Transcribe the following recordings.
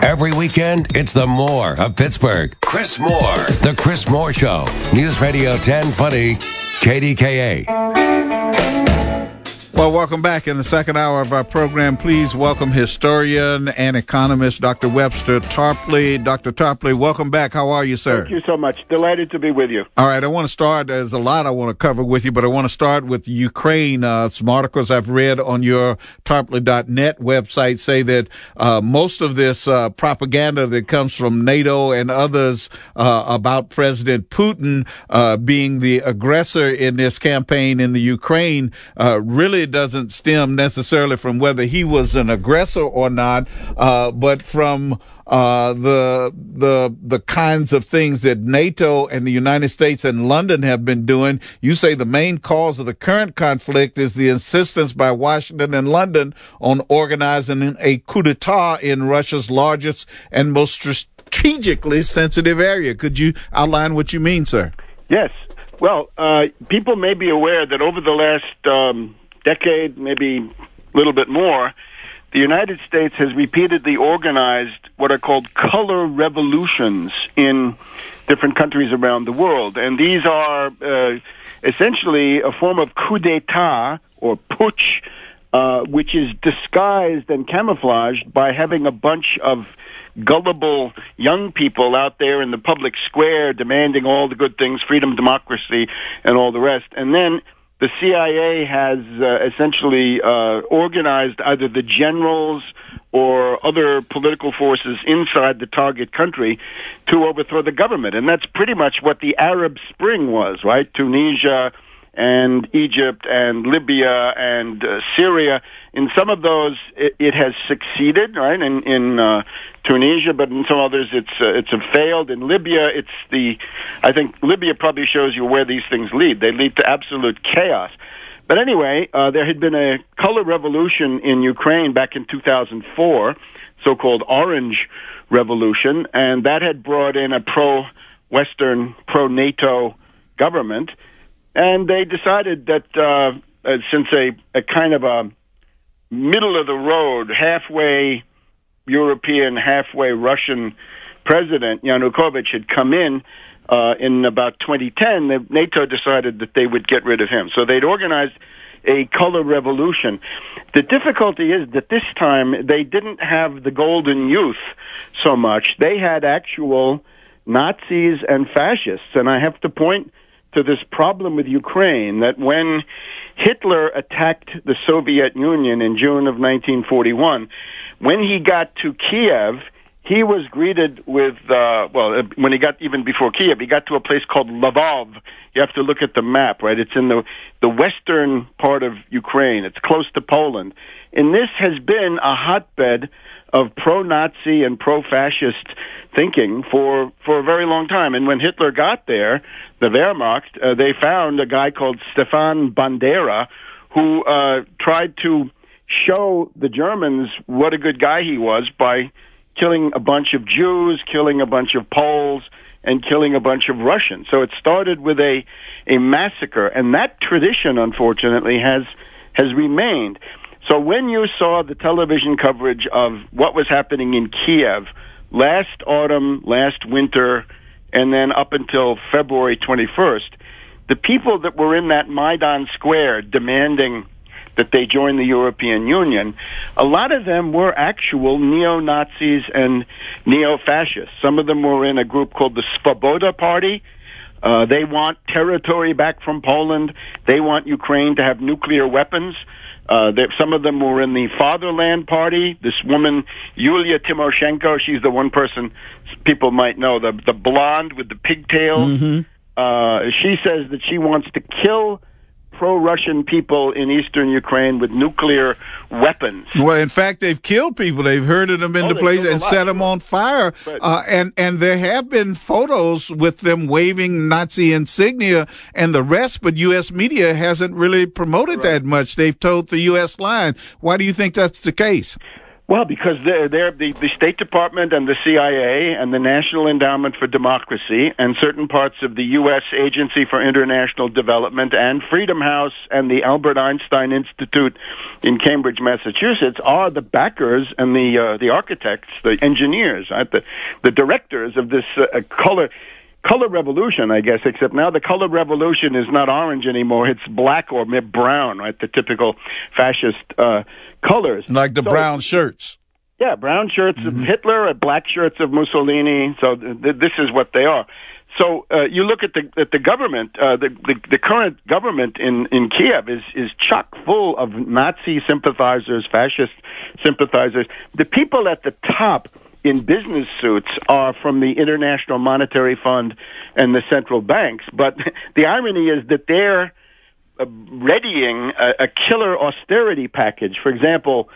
Every weekend, it's the Moore of Pittsburgh. Chris Moore. The Chris Moore Show. News Radio 1020, KDKA. Well, welcome back. In the second hour of our program, please welcome historian and economist Dr. Webster Tarpley. Dr. Tarpley, welcome back. How are you, sir? Thank you so much. Delighted to be with you. All right, I want to start. There's a lot I want to cover with you, but I want to start with Ukraine. Some articles I've read on your tarpley.net website say that most of this propaganda that comes from NATO and others about President Putin being the aggressor in this campaign in the Ukraine really doesn't stem necessarily from whether he was an aggressor or not, but from the kinds of things that NATO and the United States and London have been doing. You say the main cause of the current conflict is the insistence by Washington and London on organizing a coup d'etat in Russia's largest and most strategically sensitive area. Could you outline what you mean, sir? Yes. Well, people may be aware that over the last decade, maybe a little bit more, the United States has repeatedly organized what are called color revolutions in different countries around the world. And these are essentially a form of coup d'etat or putsch, which is disguised and camouflaged by having a bunch of gullible young people out there in the public square demanding all the good things, freedom, democracy, and all the rest. And then the CIA has essentially organized either the generals or other political forces inside the target country to overthrow the government. And that's pretty much what the Arab Spring was, right? Tunisia and Egypt and Libya and Syria. In some of those, it has succeeded, right? In Tunisia, but in some others, it's failed. In Libya, I think Libya probably shows you where these things lead. They lead to absolute chaos. But anyway, there had been a color revolution in Ukraine back in 2004, so-called Orange Revolution, and that had brought in a pro-Western, pro-NATO government. And they decided that since a kind of a middle-of-the-road, halfway European, halfway Russian president, Yanukovych, had come in about 2010, NATO decided that they would get rid of him. So they'd organized a color revolution. The difficulty is that this time they didn't have the golden youth so much. They had actual Nazis and fascists. And I have to point to this problem with Ukraine, that when Hitler attacked the Soviet Union in June of 1941, when he got to Kiev, he was greeted with, when he got even before Kiev, he got to a place called Lvov. You have to look at the map, right? It's in the western part of Ukraine. It's close to Poland. And this has been a hotbed of pro-Nazi and pro-fascist thinking for a very long time. And when Hitler got there, the Wehrmacht, they found a guy called Stefan Bandera who tried to show the Germans what a good guy he was by killing a bunch of Jews, killing a bunch of Poles, and killing a bunch of Russians. So it started with a massacre, and that tradition, unfortunately, has remained. So when you saw the television coverage of what was happening in Kiev last autumn, last winter, and then up until February 21st, the people that were in that Maidan Square demanding that they join the European Union, a lot of them were actual neo-Nazis and neo-fascists. Some of them were in a group called the Svoboda Party. They want territory back from Poland. They want Ukraine to have nuclear weapons. Some of them were in the Fatherland Party. This woman, Yulia Tymoshenko, she's the one person people might know, the blonde with the pigtails. Mm-hmm. She says that she wants to kill pro-Russian people in eastern Ukraine with nuclear weapons. Well, in fact, they've killed people. They've herded them into place and set them on fire. And there have been photos with them waving Nazi insignia and the rest, but U.S. media hasn't really promoted that much. They've told the U.S. line. Why do you think that's the case? Well, because they're the State Department and the CIA and the National Endowment for Democracy and certain parts of the U.S. Agency for International Development and Freedom House and the Albert Einstein Institute in Cambridge, Massachusetts are the backers and the architects, the engineers, right? The directors of this color revolution, I guess, except now the color revolution is not orange anymore. It's black or brown, right? The typical fascist colors. Like the brown shirts. Yeah, brown shirts of Hitler and black shirts of Mussolini. So this is what they are. So you look at the government, the current government in Kiev is chock full of Nazi sympathizers, fascist sympathizers. The people at the top in business suits are from the International Monetary Fund and the central banks. But the irony is that they're readying a killer austerity package. For example,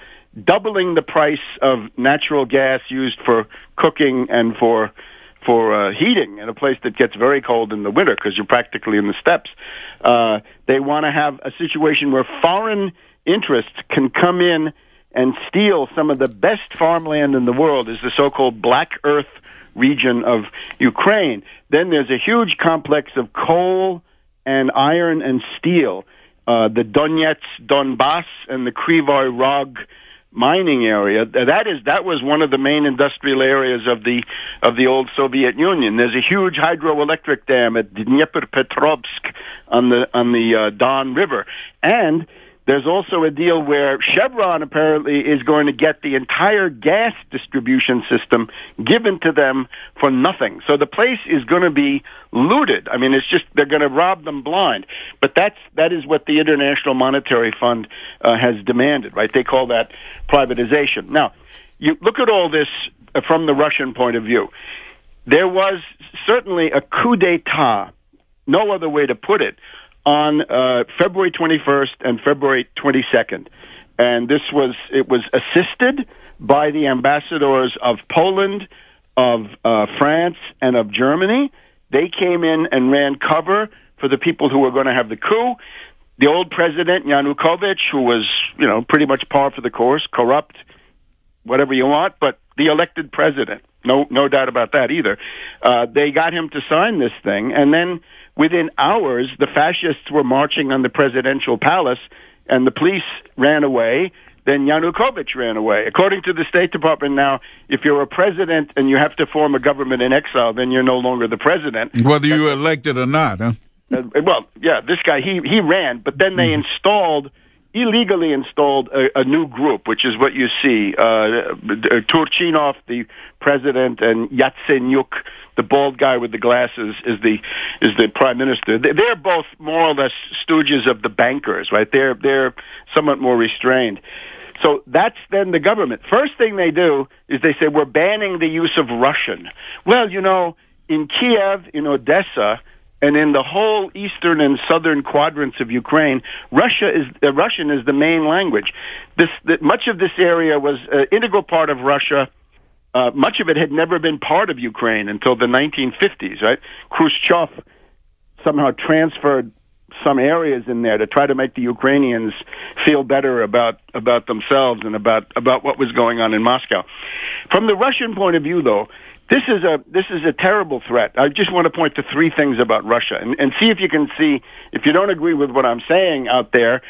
doubling the price of natural gas used for cooking and for heating in a place that gets very cold in the winter because you're practically in the steppes. They want to have a situation where foreign interests can come in and steal some of the best farmland in the world, is the so-called Black Earth region of Ukraine. Then there's a huge complex of coal and iron and steel, the Donetsk, Donbass, and the Kryvyi Rog mining area. That was one of the main industrial areas of the old Soviet Union. There's a huge hydroelectric dam at Dnipropetrovsk on the Don River, and there's also a deal where Chevron apparently is going to get the entire gas distribution system given to them for nothing. So the place is going to be looted. I mean, it's just they're going to rob them blind. But that is what the International Monetary Fund has demanded, right? They call that privatization. Now, you look at all this from the Russian point of view. There was certainly a coup d'etat, no other way to put it, on February 21st and February 22nd. And it was assisted by the ambassadors of Poland, of France, and of Germany. They came in and ran cover for the people who were going to have the coup. The old president, Yanukovych, who was, pretty much par for the course, corrupt, whatever you want, but the elected president. No doubt about that either. They got him to sign this thing, and then within hours, the fascists were marching on the presidential palace, and the police ran away. Then Yanukovych ran away. According to the State Department now, if you're a president and you have to form a government in exile, then you're no longer the president. Whether you elected or not, huh? Well, yeah, this guy, he ran, but then they illegally installed a new group, which is what you see. Turchinov, the president, and Yatsenyuk, the bald guy with the glasses, is the prime minister. They're both more or less stooges of the bankers, right? They're somewhat more restrained. So that's then the government. First thing they do is they say, we're banning the use of Russian. Well, in Kiev, in Odessa, and in the whole eastern and southern quadrants of Ukraine, Russian is the main language. Much of this area was an integral part of Russia. Much of it had never been part of Ukraine until the 1950s, right? Khrushchev somehow transferred some areas in there to try to make the Ukrainians feel better about themselves and about what was going on in Moscow. From the Russian point of view, though, this is a terrible threat. I just want to point to three things about Russia and see if you can see, if you don't agree with what I'm saying out there,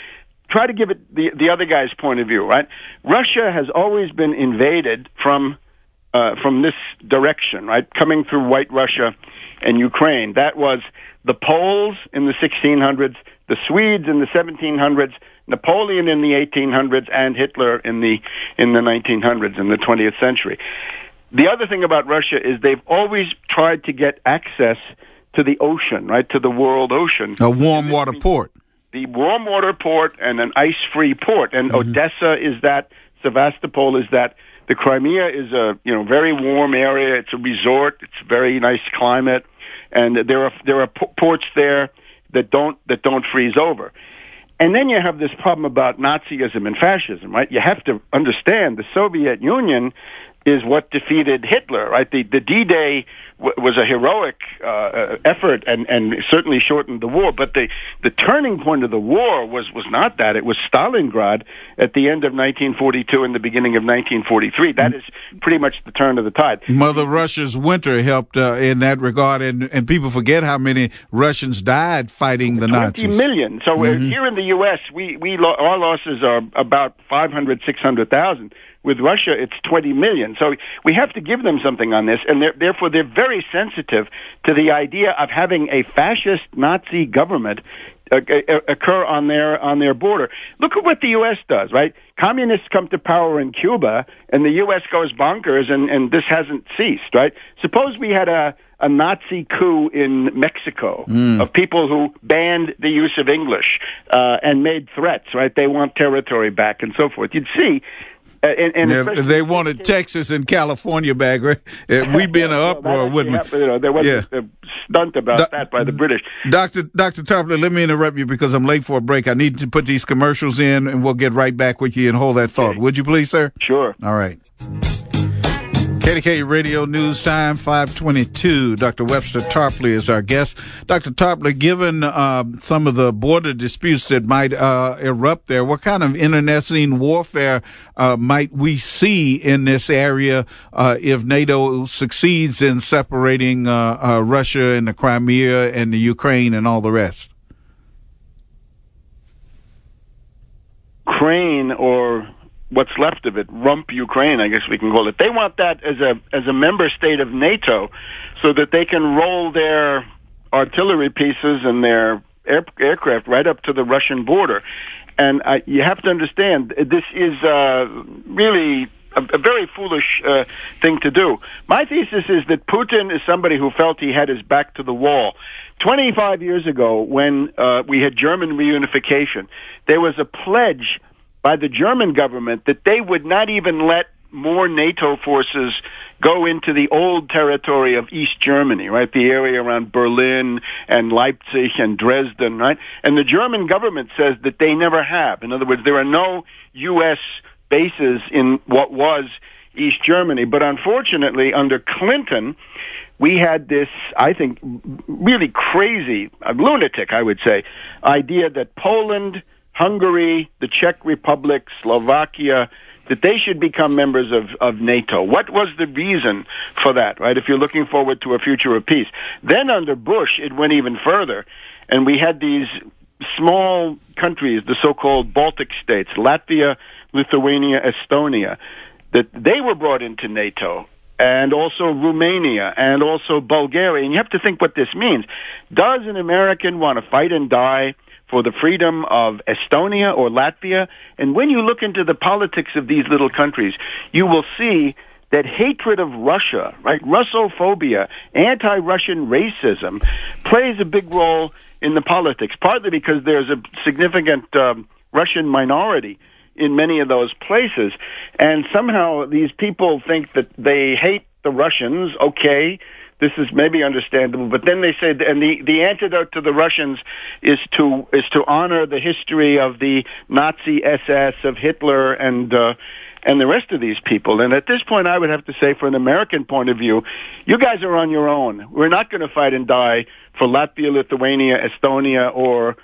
try to give it the other guy's point of view, right? Russia has always been invaded from this direction, right? Coming through White Russia and Ukraine. That was the Poles in the 1600s, the Swedes in the 1700s, Napoleon in the 1800s, and Hitler in the 1900s, in the 20th century. The other thing about Russia is they've always tried to get access to the ocean, right, to the world ocean. A warm water port. The warm water port and an ice-free port. And Odessa is that, Sevastopol is that. The Crimea is a very warm area. It's a resort. It's a very nice climate, and there are ports there that don't freeze over. And then you have this problem about Nazism and fascism, right? You have to understand the Soviet Union is what defeated Hitler, right? The D-Day was a heroic effort and certainly shortened the war, but the turning point of the war was not that. It was Stalingrad at the end of 1942 and the beginning of 1943. That is pretty much the turn of the tide. Mother Russia's winter helped in that regard, and people forget how many Russians died fighting the Nazis. 20 million. So here in the U.S., our losses are about 500, 600,000. With Russia, it's 20 million. So we have to give them something on this, and therefore they're very sensitive to the idea of having a fascist Nazi government occur on their border. Look at what the U.S. does, right? Communists come to power in Cuba, and the U.S. goes bonkers, and this hasn't ceased, right? Suppose we had a Nazi coup in Mexico of people who banned the use of English and made threats, right? They want territory back and so forth. You'd see. They wanted Texas and California back. Right? We'd be in an uproar, wouldn't we? There was a stunt about that by the British. Dr. Tarpley, let me interrupt you because I'm late for a break. I need to put these commercials in, and we'll get right back with you and hold that thought. Okay. Would you please, sir? Sure. All right. KDKA Radio News Time, 5:22. Dr. Webster Tarpley is our guest. Dr. Tarpley, given some of the border disputes that might erupt there, what kind of internecine warfare might we see in this area if NATO succeeds in separating Russia and the Crimea and the Ukraine and all the rest? Ukraine, or what's left of it, rump Ukraine, I guess we can call it. They want that as a member state of NATO so that they can roll their artillery pieces and their aircraft right up to the Russian border. And you have to understand, this is really a very foolish thing to do. My thesis is that Putin is somebody who felt he had his back to the wall. 25 years ago, when we had German reunification, there was a pledge by the German government that they would not even let more NATO forces go into the old territory of East Germany, right? The area around Berlin and Leipzig and Dresden, right? And the German government says that they never have. In other words, there are no U.S. bases in what was East Germany. But unfortunately, under Clinton, we had this, I think, really crazy, lunatic, I would say, idea that Poland, Hungary, the Czech Republic, Slovakia, that they should become members of NATO. What was the reason for that, right, if you're looking forward to a future of peace? Then under Bush, it went even further, and we had these small countries, the so-called Baltic states, Latvia, Lithuania, Estonia, that they were brought into NATO, and also Romania, and also Bulgaria. And you have to think what this means. Does an American want to fight and die for the freedom of Estonia or Latvia? And when you look into the politics of these little countries, you will see that hatred of Russia, right, Russophobia, anti-Russian racism, plays a big role in the politics, partly because there's a significant Russian minority in many of those places. And somehow these people think that they hate the Russians, okay, this is maybe understandable, but then they say, and the antidote to the Russians is to honor the history of the Nazi SS, of Hitler, and the rest of these people. And at this point, I would have to say, for an American point of view, you guys are on your own. We're not going to fight and die for Latvia, Lithuania, Estonia, or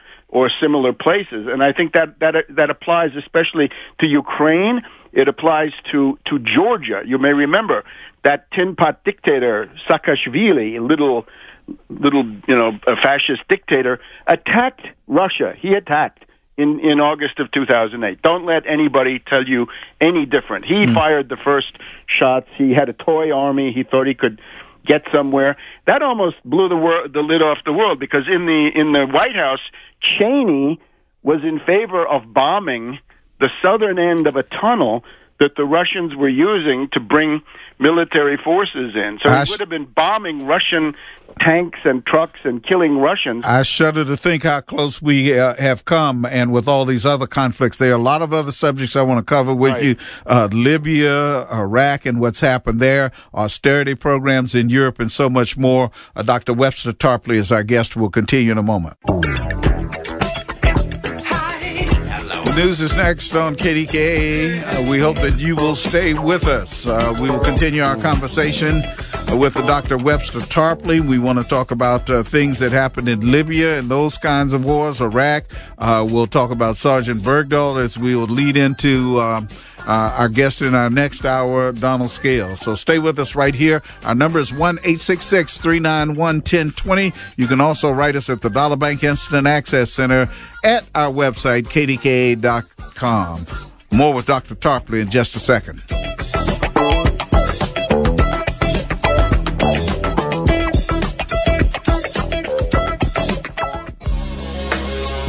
similar places. And I think that applies especially to Ukraine. It applies to Georgia. You may remember that tin pot dictator Saakashvili, a fascist dictator, attacked Russia. He attacked in August of 2008. Don't let anybody tell you any different. He fired the first shots. He had a toy army. He thought he could get somewhere. That almost blew the lid off the world, because in the White House, Cheney was in favor of bombing the southern end of a tunnel that the Russians were using to bring military forces in. So he would have been bombing Russian tanks and trucks and killing Russians. I shudder to think how close we have come, and with all these other conflicts. There are a lot of other subjects I want to cover with you. Libya, Iraq, and what's happened there, austerity programs in Europe, and so much more. Dr. Webster Tarpley is our guest. We'll continue in a moment. News is next on KDKA. We hope that you will stay with us. We will continue our conversation with Dr. Webster Tarpley. We want to talk about things that happened in Libya and those kinds of wars, Iraq. We'll talk about Sergeant Bergdahl as we will lead into our guest in our next hour, Donald Scales. So stay with us right here. Our number is 1-866-391-1020. You can also write us at the Dollar Bank Instant Access Center at our website, kdka.com. More with Dr. Tarpley in just a second.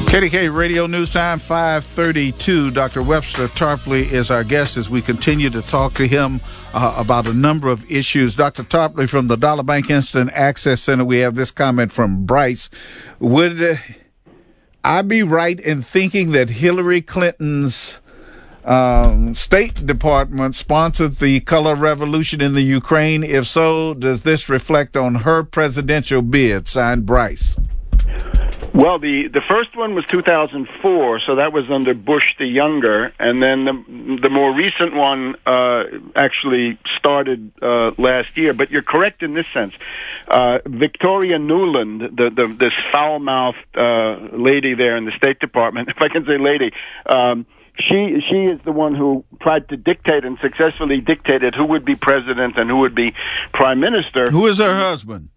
KDK Radio News Time, 5:32. Dr. Webster Tarpley is our guest as we continue to talk to him about a number of issues. Dr. Tarpley from the Dollar Bank Instant Access Center, we have this comment from Bryce. Would I be right in thinking that Hillary Clinton's State Department sponsored the color revolution in the Ukraine? If so, does this reflect on her presidential bid? Signed, Bryce. Well, the first one was 2004, so that was under Bush the Younger, and then the more recent one actually started last year. But you're correct in this sense. Victoria Nuland, this foul-mouthed lady there in the State Department, if I can say lady, she is the one who tried to dictate and successfully dictated who would be president and who would be prime minister. Who is her husband?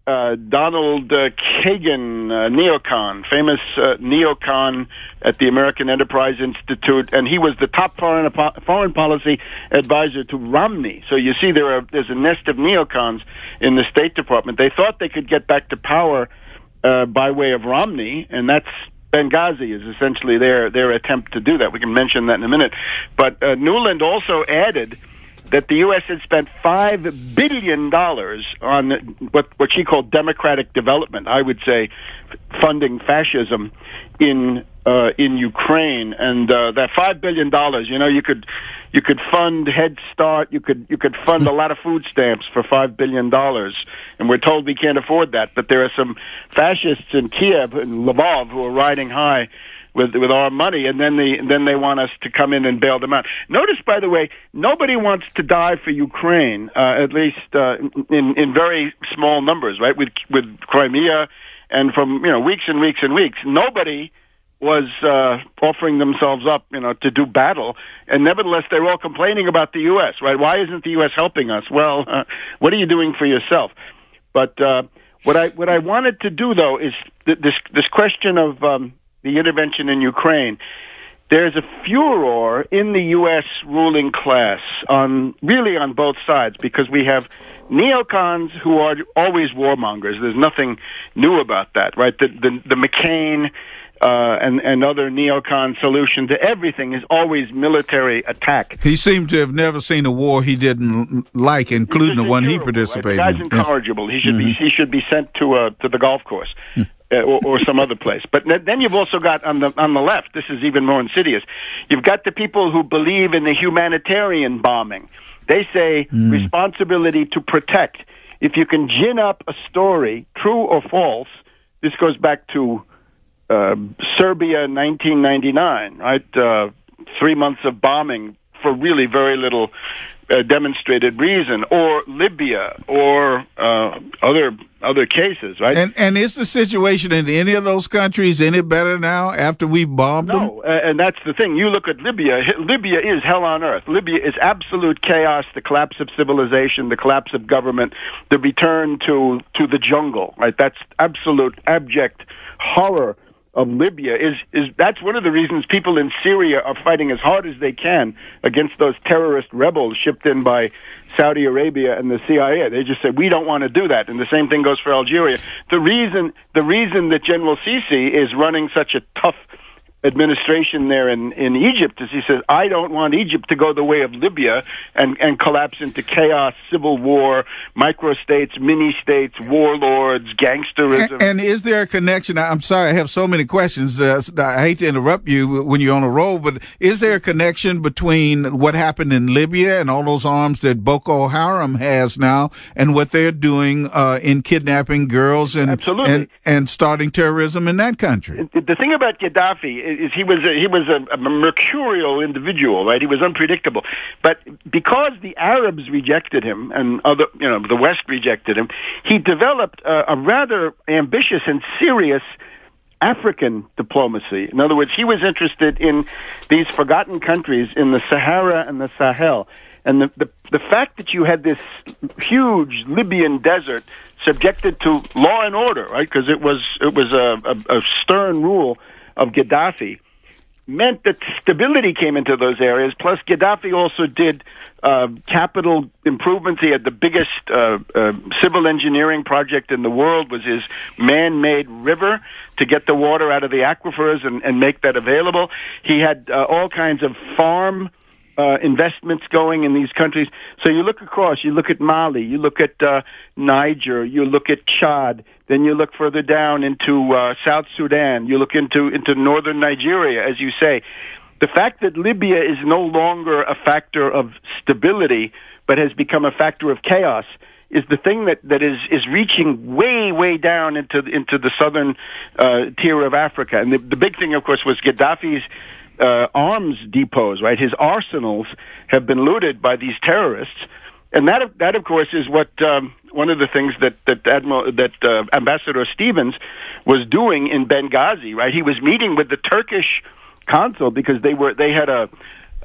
Donald Kagan, neocon, famous neocon at the American Enterprise Institute, and he was the top foreign policy advisor to Romney. So you see, there's a nest of neocons in the State Department. They thought they could get back to power by way of Romney, and that's Benghazi is essentially their attempt to do that. We can mention that in a minute. But Nuland also added that the U.S. had spent $5 billion on what she called democratic development. I would say funding fascism in Ukraine, and that $5 billion. You could fund Head Start. You could fund a lot of food stamps for $5 billion, and we're told we can't afford that. But there are some fascists in Kiev and Lvov who are riding high with our money, and then they want us to come in and bail them out. Notice, by the way, nobody wants to die for Ukraine, at least in very small numbers, right? With Crimea, and from weeks and weeks and weeks, nobody was offering themselves up, to do battle, and nevertheless they're all complaining about the U.S. Right? Why isn't the U.S. helping us? Well, what are you doing for yourself? But what I wanted to do though is this question of the intervention in Ukraine. There's a furor in the U.S. ruling class on both sides, because we have neocons who are always warmongers. There's nothing new about that, right? The McCain and other neocon solution to everything is always military attack. He seemed to have never seen a war he didn't like, including the one he participated in. The guy's incorrigible. Yes. He should be sent to the golf course. Or some other place. But then you've also got on the left, this is even more insidious, you've got the people who believe in the humanitarian bombing. They say responsibility to protect. If you can gin up a story, true or false, this goes back to Serbia in 1999, right? 3 months of bombing for really very little demonstrated reason, or Libya, or other cases, right? And is the situation in any of those countries any better now after we bombed them? No, and that's the thing. You look at Libya. Libya is hell on earth. Libya is absolute chaos, the collapse of civilization, the collapse of government, the return to the jungle, right? That's absolute abject horror of Libya. That's one of the reasons people in Syria are fighting as hard as they can against those terrorist rebels shipped in by Saudi Arabia and the CIA. They just said, we don't want to do that. And the same thing goes for Algeria. The reason that General Sisi is running such a tough administration there in Egypt is he says, I don't want Egypt to go the way of Libya and collapse into chaos, civil war, microstates, mini-states, warlords, gangsterism. And is there a connection? I'm sorry, I have so many questions. I hate to interrupt you when you're on a roll, but is there a connection between what happened in Libya and all those arms that Boko Haram has now and what they're doing in kidnapping girls and starting terrorism in that country? The thing about Gaddafi is he was a mercurial individual, right? He was unpredictable. But because the Arabs rejected him and the West rejected him, he developed a rather ambitious and serious African diplomacy. In other words, he was interested in these forgotten countries in the Sahara and the Sahel. And the fact that you had this huge Libyan desert subjected to law and order, right? Because it was a stern rule of Gaddafi, meant that stability came into those areas. Plus, Gaddafi also did capital improvements. He had the biggest civil engineering project in the world, was his man-made river to get the water out of the aquifers and make that available. He had all kinds of farm investments going in these countries. So you look across, you look at Mali, you look at Niger, you look at Chad, then you look further down into South Sudan, you look into northern Nigeria, as you say. The fact that Libya is no longer a factor of stability, but has become a factor of chaos, is the thing that is reaching way down into the southern tier of Africa. And the big thing, of course, was Gaddafi's arms depots, right? His arsenals have been looted by these terrorists, and that of course is what one of the things that Ambassador Stevens was doing in Benghazi, right? He was meeting with the Turkish consul because they had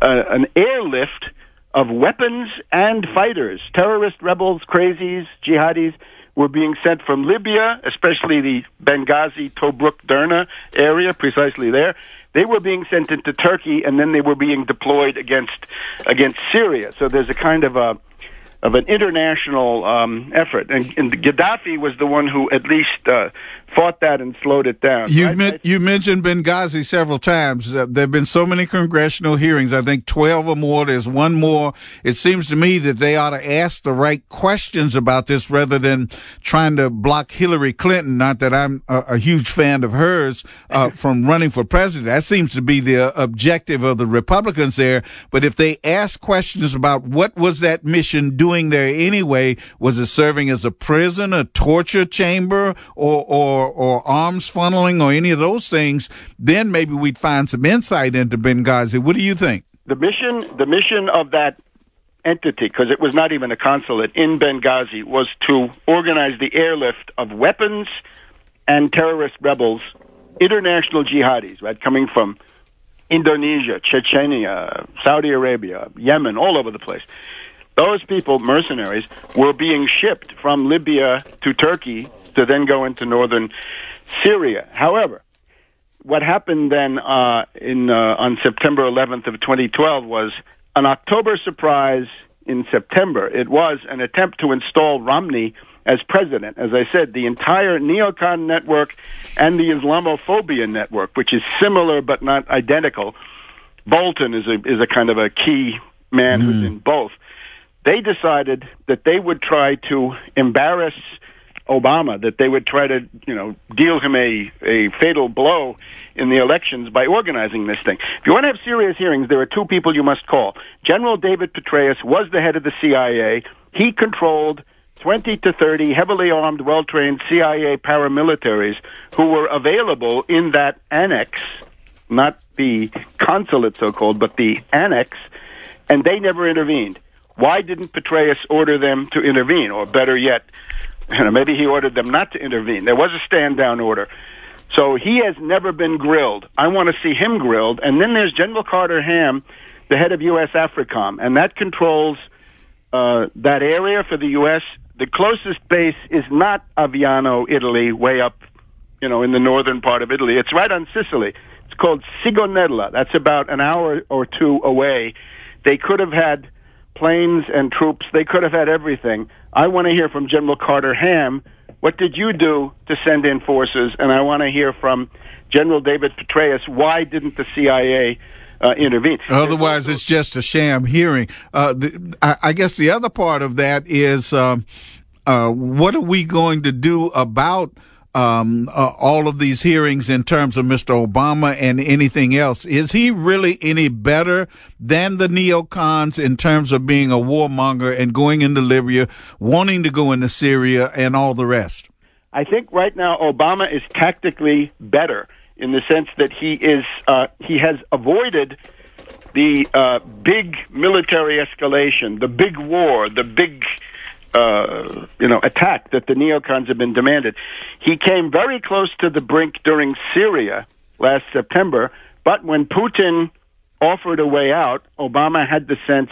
an airlift of weapons and fighters, terrorist rebels, crazies, jihadis, were being sent from Libya, especially the Benghazi, Tobruk, Derna area, precisely there. They were being sent into Turkey, and then they were being deployed against Syria. So there's a kind of an international effort, and Gaddafi was the one who at least fought that and slowed it down. You mentioned Benghazi several times. There have been so many congressional hearings, I think 12 or more. There's one more. It seems to me that they ought to ask the right questions about this rather than trying to block Hillary Clinton. Not that I'm a huge fan of hers from running for president. That seems to be the objective of the Republicans there. But if they ask questions about what was that mission doing there anyway, was it serving as a prison, a torture chamber, or arms funneling, or any of those things, then maybe we'd find some insight into Benghazi. What do you think? The mission of that entity, because it was not even a consulate in Benghazi, was to organize the airlift of weapons and terrorist rebels, international jihadis, right, coming from Indonesia, Chechnya, Saudi Arabia, Yemen, all over the place. Those people, mercenaries, were being shipped from Libya to Turkey to then go into northern Syria. However, what happened then on September 11th of 2012 was an October surprise in September. It was an attempt to install Romney as president. As I said, the entire neocon network and the Islamophobia network, which is similar but not identical. Bolton is a kind of a key man who's in both. They decided that they would try to embarrass Obama, that they would try to, deal him a fatal blow in the elections by organizing this thing. If you want to have serious hearings, there are two people you must call. General David Petraeus was the head of the CIA. He controlled 20 to 30 heavily armed, well-trained CIA paramilitaries who were available in that annex, not the consulate so-called, but the annex, and they never intervened. Why didn't Petraeus order them to intervene? Or better yet, maybe he ordered them not to intervene. There was a stand-down order. So he has never been grilled. I want to see him grilled. And then there's General Carter Ham, the head of U.S. AFRICOM, and that controls that area for the U.S. The closest base is not Aviano, Italy, way up, in the northern part of Italy. It's right on Sicily. It's called Sigonella. That's about an hour or two away. They could have had planes and troops. They could have had everything. I want to hear from General Carter Ham. What did you do to send in forces? And I want to hear from General David Petraeus. Why didn't the CIA intervene? Otherwise, it's just a sham hearing. I guess the other part of that is what are we going to do about all of these hearings in terms of Mr. Obama and anything else? Is he really any better than the neocons in terms of being a warmonger and going into Libya, wanting to go into Syria, and all the rest? I think right now Obama is tactically better. in the sense that he has avoided the big military escalation, the big war, the big attack that the neocons have been demanded. He came very close to the brink during Syria last September, but when Putin offered a way out, Obama had the sense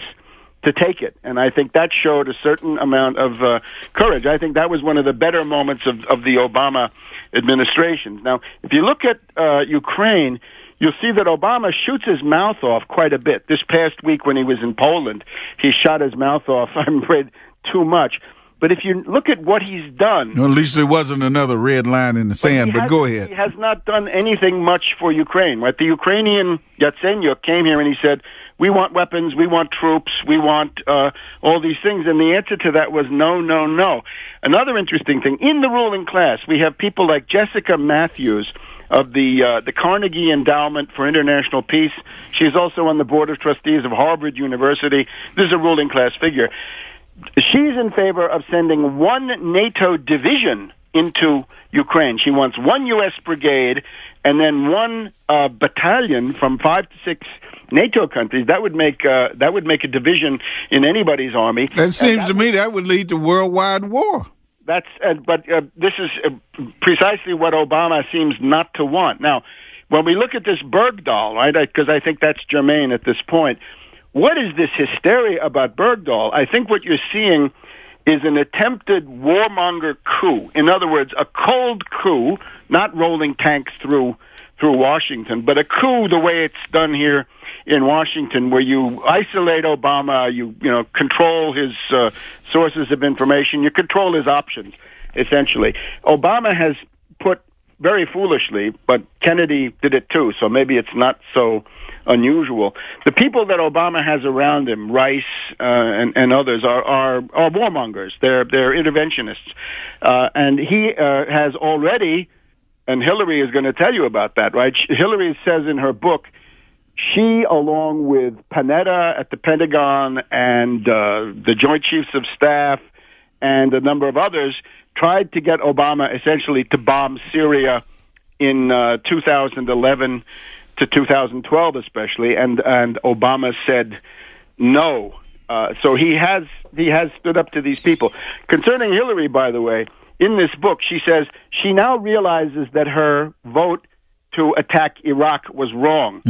to take it. And I think that showed a certain amount of courage. I think that was one of the better moments of the Obama administration. Now, if you look at Ukraine, you'll see that Obama shoots his mouth off quite a bit. This past week when he was in Poland, he shot his mouth off, I'm afraid, too much. But if you look at what he's done... Well, at least there wasn't another red line in the sand, but go ahead. He has not done anything much for Ukraine. Right? The Ukrainian Yatsenyuk came here and he said, we want weapons, we want troops, we want all these things. And the answer to that was no, no, no. Another interesting thing, in the ruling class, we have people like Jessica Matthews of the Carnegie Endowment for International Peace. She's also on the board of trustees of Harvard University. This is a ruling class figure. She's in favor of sending one NATO division into Ukraine. She wants one U.S. brigade and then one battalion from 5 to 6 NATO countries. That would make a division in anybody's army. That seems to me that would lead to worldwide war. That's but this is precisely what Obama seems not to want. Now, when we look at this Bergdahl, right, because I think that's germane at this point. What is this hysteria about Bergdahl? I think what you're seeing is an attempted warmonger coup. In other words, a cold coup, not rolling tanks through Washington, but a coup the way it's done here in Washington, where you isolate Obama, you control his sources of information, you control his options, essentially. Obama has put, very foolishly, but Kennedy did it too, so maybe it's not so unusual. The people that Obama has around him, Rice and others, are warmongers. They're interventionists, and he has already. And Hillary is going to tell you about that, right? Hillary says in her book, she, along with Panetta at the Pentagon and the Joint Chiefs of Staff and a number of others, tried to get Obama essentially to bomb Syria in 2011 to 2012 especially, and Obama said no. So he has stood up to these people. Concerning Hillary, by the way, in this book, she says she now realizes that her vote to attack Iraq was wrong.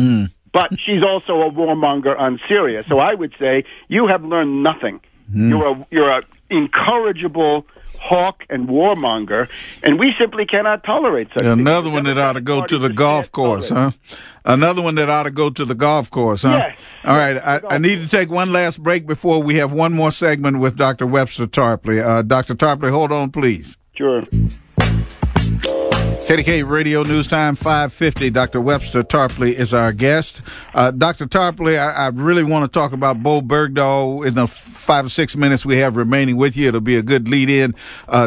But she's also a warmonger on Syria. So I would say you have learned nothing. You're a incorrigible hawk and warmonger, and we simply cannot tolerate such things. Another one that ought to go to the golf course, huh? Another one that ought to go to the golf course, huh? Yes. All right, I need to take one last break before we have one more segment with Dr. Webster Tarpley. Dr. Tarpley, hold on, please. Sure. KDK Radio News Time 5:50. Dr. Webster Tarpley is our guest. Dr. Tarpley, I really want to talk about Bo Bergdahl in the 5 or 6 minutes we have remaining with you. It'll be a good lead-in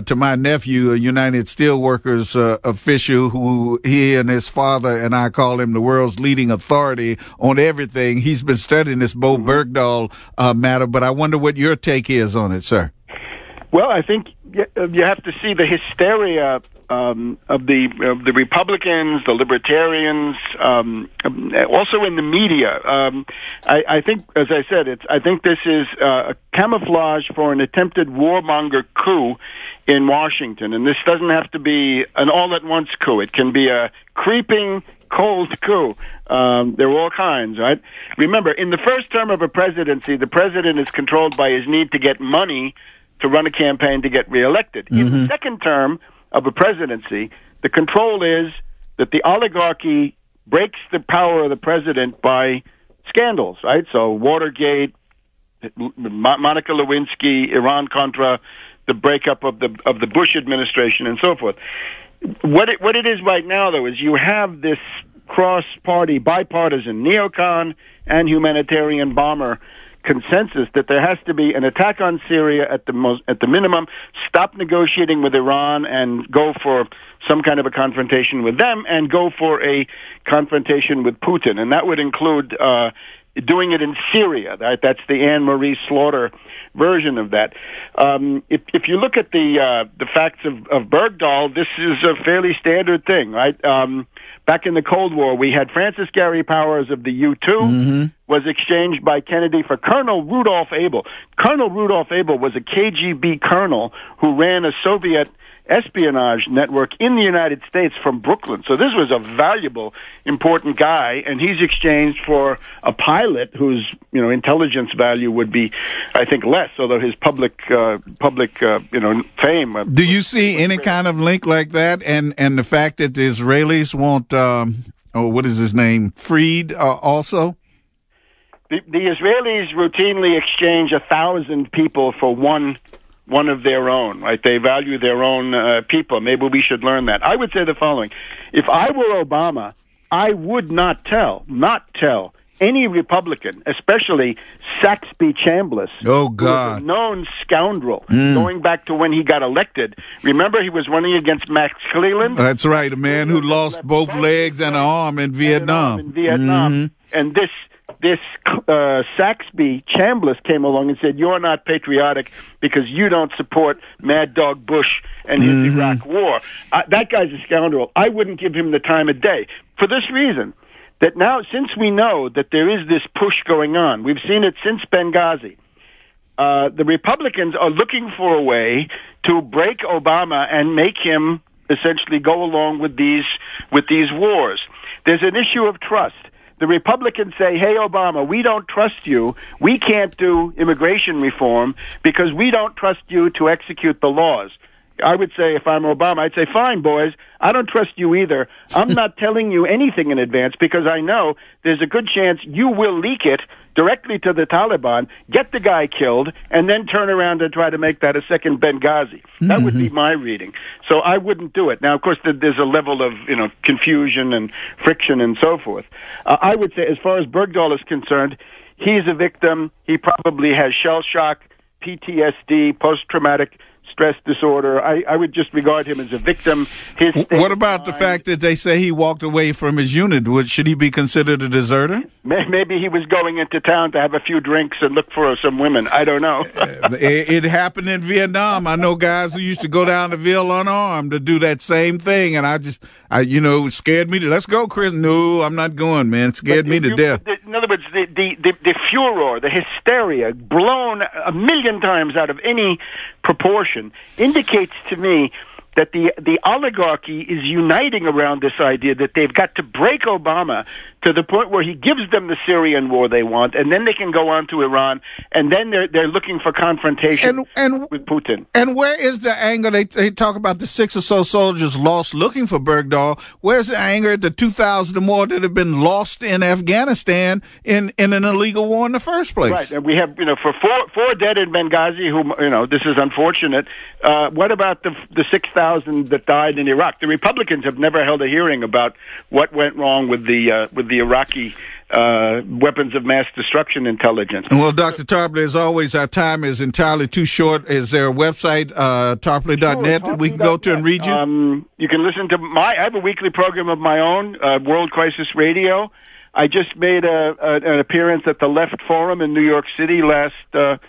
to my nephew, a United Steelworkers official who he and his father and I call him the world's leading authority on everything. He's been studying this Bo Bergdahl matter, but I wonder what your take is on it, sir. Well, I think you have to see the hysteria of the Republicans, the Libertarians, also in the media. I think, as I said, I think this is a camouflage for an attempted warmonger coup in Washington, and this doesn't have to be an all-at-once coup. It can be a creeping, cold coup. There are all kinds, right? Remember, in the first term of a presidency, the president is controlled by his need to get money to run a campaign to get reelected. In the second term of a presidency, the control is that the oligarchy breaks the power of the president by scandals, right? So Watergate, Monica Lewinsky, Iran-Contra, the breakup of the Bush administration, and so forth. What it is right now, though, is you have this cross-party, bipartisan neocon and humanitarian bomber consensus that there has to be an attack on Syria at the minimum, stop negotiating with Iran and go for some kind of a confrontation with them, and go for a confrontation with Putin. And that would include doing it in Syria. Right? That's the Anne-Marie Slaughter version of that. If you look at the facts of Bergdahl, this is a fairly standard thing, right? back in the Cold War, we had Francis Gary Powers of the U-2 was exchanged by Kennedy for Colonel Rudolph Abel. Colonel Rudolph Abel was a KGB colonel who ran a Soviet espionage network in the United States from Brooklyn. So this was a valuable, important guy, and he's exchanged for a pilot whose, intelligence value would be, I think, less, although his public fame. Do you see any kind of link like that, and the fact that the Israelis want, what is his name, freed also? The Israelis routinely exchange 1,000 people for one of their own, right? They value their own people. Maybe we should learn that. I would say the following. If I were Obama, I would not tell any Republican, especially Saxby Chambliss, oh, God, who is a known scoundrel, going back to when he got elected. Remember, he was running against Max Cleland? That's right, a man who lost both legs and an arm in Vietnam. And this Saxby Chambliss came along and said, you're not patriotic because you don't support Mad Dog Bush and his Iraq war. That guy's a scoundrel. I wouldn't give him the time of day. For this reason, that now, since we know that there is this push going on, we've seen it since Benghazi, the Republicans are looking for a way to break Obama and make him essentially go along with these wars. There's an issue of trust. The Republicans say, hey, Obama, we don't trust you. We can't do immigration reform because we don't trust you to execute the laws. I would say, if I'm Obama, I'd say, fine, boys, I don't trust you either. I'm not telling you anything in advance because I know there's a good chance you will leak it directly to the Taliban, get the guy killed, and then turn around and try to make that a second Benghazi. That would be my reading. So I wouldn't do it. Now, of course, there's a level of confusion and friction and so forth. I would say, as far as Bergdahl is concerned, he's a victim. He probably has shell shock, PTSD, post-traumatic stress disorder. I would just regard him as a victim. What about the fact that they say he walked away from his unit? Should he be considered a deserter? Maybe he was going into town to have a few drinks and look for some women. I don't know. It happened in Vietnam. I know guys who used to go down to Ville unarmed to do that same thing, and it scared me. Let's go, Chris. No, I'm not going, man. It scared me to death. In other words, the furor, the hysteria, blown 1,000,000 times out of any proportion, indicates to me that the oligarchy is uniting around this idea that they've got to break Obama to the point where he gives them the Syrian war they want, and then they can go on to Iran, and then they're looking for confrontation with Putin. And where is the anger? They talk about the 6 or so soldiers lost looking for Bergdahl. Where's the anger at the 2,000 or more that have been lost in Afghanistan in an illegal war in the first place? Right, and we have for four dead in Benghazi. Who this is unfortunate. What about the 6,000 that died in Iraq? The Republicans have never held a hearing about what went wrong with the Iraqi weapons of mass destruction intelligence. Well, Dr. Tarpley, as always, our time is entirely too short. Is there a website, tarpley.net, that we can go to and read you? You can listen to I have a weekly program of my own, World Crisis Radio. I just made an appearance at the Left Forum in New York City last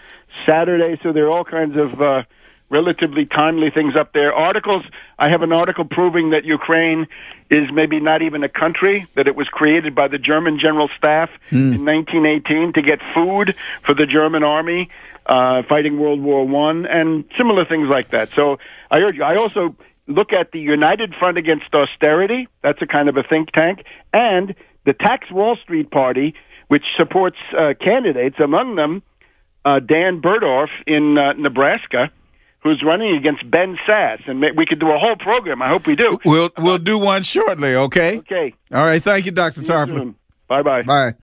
Saturday, so there are all kinds of relatively timely things up there. Articles, I have an article proving that Ukraine is maybe not even a country, that it was created by the German General Staff in 1918 to get food for the German army fighting World War I, and similar things like that. So I urge you. I also look at the United Front Against Austerity. That's a kind of a think tank. And the Tax Wall Street Party, which supports candidates, among them Dan Berdorf in Nebraska, who's running against Ben Sass, and we could do a whole program. I hope we do. We'll do one shortly, okay? Okay. All right. Thank you, Dr. Tarpley. Bye-bye. Bye.